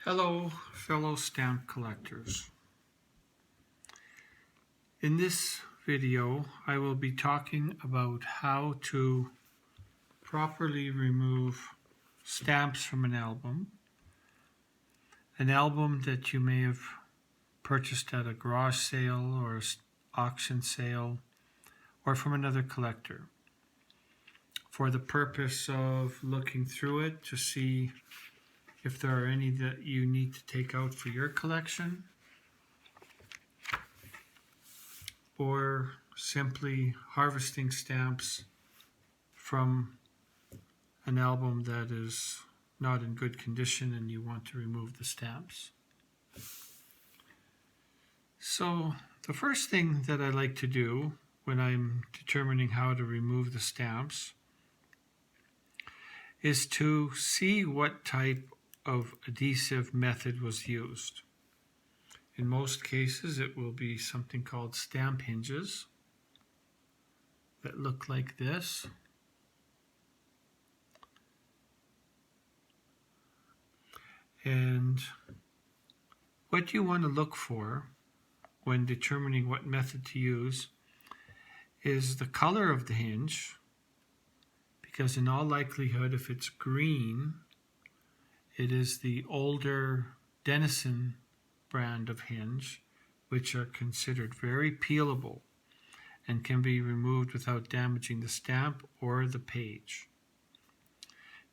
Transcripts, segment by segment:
Hello, fellow stamp collectors. In this video, I will be talking about how to properly remove stamps from an album that you may have purchased at a garage sale or auction sale or from another collector, for the purpose of looking through it to see if there are any that you need to take out for your collection, or simply harvesting stamps from an album that is not in good condition and you want to remove the stamps. So the first thing that I like to do when I'm determining how to remove the stamps is to see what type of adhesive method was used. In most cases, it will be something called stamp hinges that look like this. And what you want to look for when determining what method to use is the color of the hinge, because in all likelihood, if it's green, it is the older Denison brand of hinge, which are considered very peelable and can be removed without damaging the stamp or the page.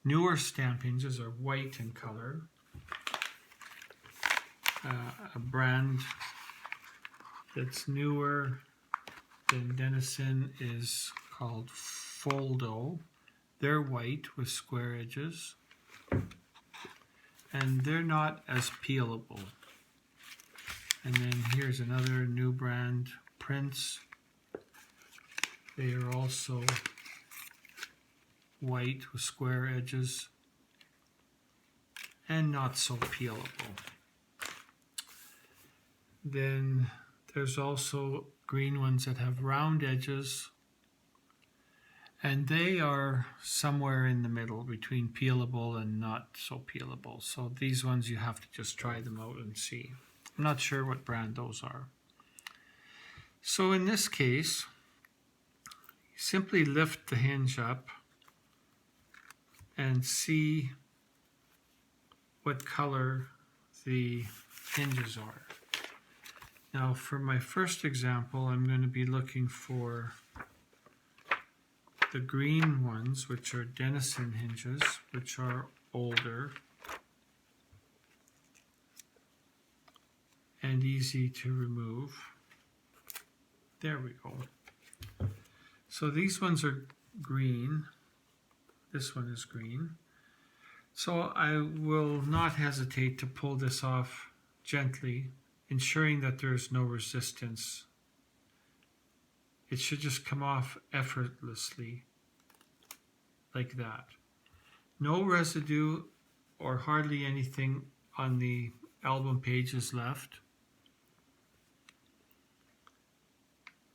Newer stamp hinges are white in color. A brand that's newer than Denison is called Foldo. They're white with square edges, and they're not as peelable. And then here's another new brand, Prince. They are also white with square edges and not so peelable. Then there's also green ones that have round edges, and they are somewhere in the middle between peelable and not so peelable. So these ones you have to just try them out and see. I'm not sure what brand those are. So in this case, you simply lift the hinge up and see what color the hinges are. Now for my first example, I'm going to be looking for the green ones, which are Denison hinges, which are older and easy to remove. There we go. So these ones are green. This one is green. So I will not hesitate to pull this off gently, ensuring that there is no resistance. It should just come off effortlessly, like that. No residue or hardly anything on the album pages left,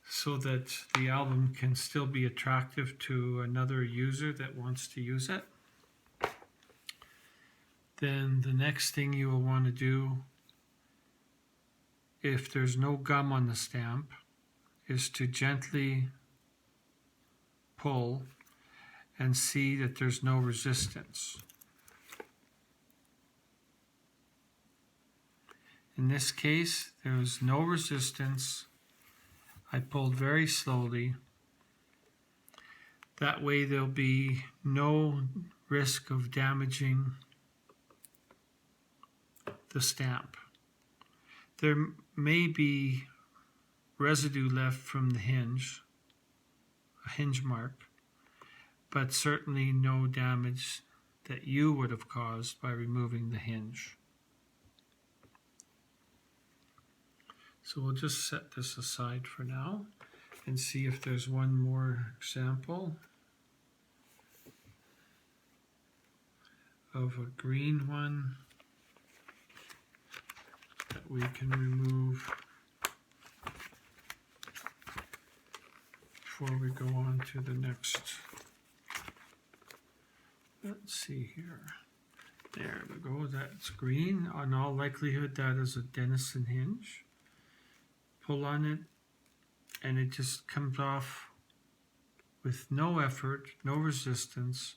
so that the album can still be attractive to another user that wants to use it. Then the next thing you will want to do, if there's no gum on the stamp, is to gently pull and see that there's no resistance. In this case, there is no resistance. I pulled very slowly. That way there'll be no risk of damaging the stamp. There may be residue left from the hinge, a hinge mark, but certainly no damage that you would have caused by removing the hinge. So we'll just set this aside for now and see if there's one more example of a green one that we can remove before we go on to the next. Let's see here. There we go, that's green. In all likelihood, that is a Denison hinge. Pull on it, and it just comes off with no effort, no resistance.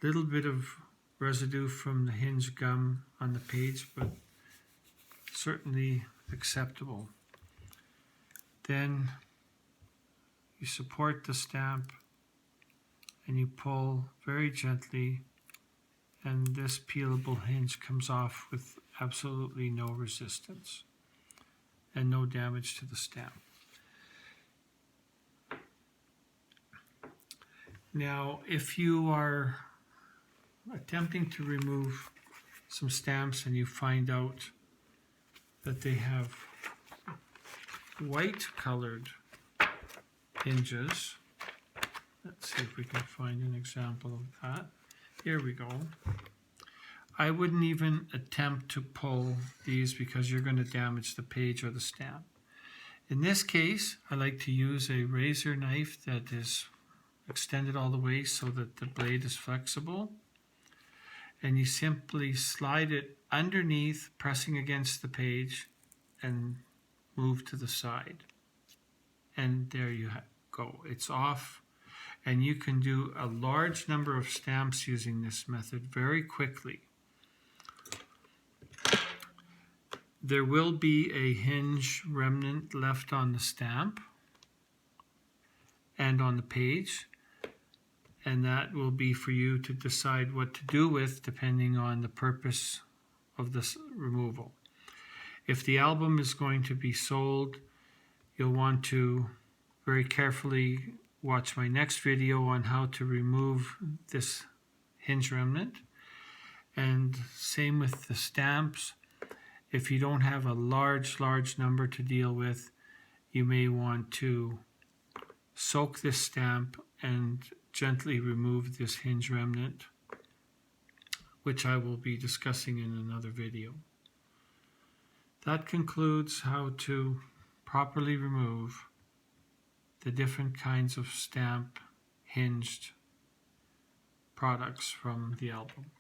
Little bit of residue from the hinge gum on the page, but certainly acceptable. Then you support the stamp and you pull very gently, and this peelable hinge comes off with absolutely no resistance and no damage to the stamp. Now, if you are attempting to remove some stamps and you find out that they have white colored hinges, let's see if we can find an example of that. Here we go. I wouldn't even attempt to pull these because you're going to damage the page or the stamp. In this case, I like to use a razor knife that is extended all the way so that the blade is flexible. And you simply slide it underneath, pressing against the page, and move to the side. And there you go. It's off. And you can do a large number of stamps using this method very quickly. There will be a hinge remnant left on the stamp and on the page, and that will be for you to decide what to do with depending on the purpose of this removal. If the album is going to be sold, you'll want to very carefully watch my next video on how to remove this hinge remnant. And same with the stamps. If you don't have a large number to deal with, you may want to soak this stamp and gently remove this hinge remnant, which I will be discussing in another video. That concludes how to properly remove the different kinds of stamp hinged products from the album.